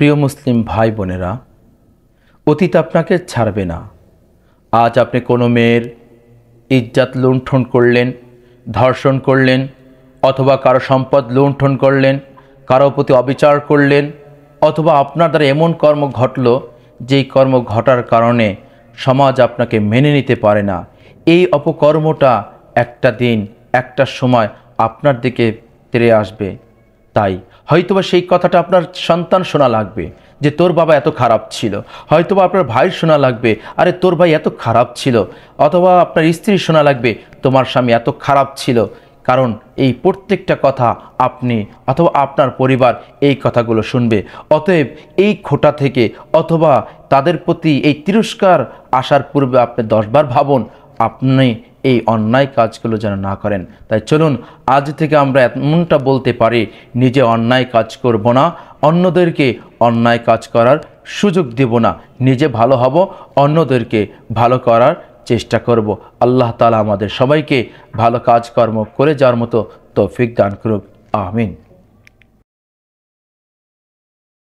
প্রিয় মুসলিম ভাই বোনেরা, অতীত আপনাকে ছাড়বে না। আজ আপনি কোনো মেয়ের ইজ্জত লুণ্ঠন করলেন, ধর্ষণ করলেন, অথবা কারো সম্পদ লুণ্ঠন করলেন, কারো প্রতি অবিচার করলেন, অথবা আপনার দ্বারা এমন কর্ম ঘটল যেই কর্ম ঘটার কারণে সমাজ আপনাকে মেনে নিতে পারে না। এই অপকর্মটা একটা দিন একটা সময় আপনার দিকে তেড়ে আসবে। তাই হয়তোবা সেই কথাটা আপনার সন্তান শোনা লাগবে যে তোর বাবা এত খারাপ ছিল, হয়তোবা আপনার ভাই শোনা লাগবে আরে তোর ভাই এত খারাপ ছিল, অথবা আপনার স্ত্রী শোনা লাগবে তোমার স্বামী এত খারাপ ছিল। কারণ এই প্রত্যেকটা কথা আপনি অথবা আপনার পরিবার এই কথাগুলো শুনবে। অতএব এই খোঁটা থেকে অথবা তাদের প্রতি এই তিরস্কার আসার পূর্বে আপনি 10 বার ভাবুন আপনি এই অন্যায় কাজগুলো যেন না করেন। তাই চলুন আজ থেকে আমরা এমনটা বলতে পারি, নিজে অন্যায় কাজ করব না, অন্যদেরকে অন্যায় কাজ করার সুযোগ দেব না, নিজে ভালো হব, অন্যদেরকে ভালো করার চেষ্টা করব। আল্লাহ তাআলা আমাদের সবাইকে ভালো কাজকর্ম করে যাওয়ার মতো তৌফিক দান করুক। আমিন।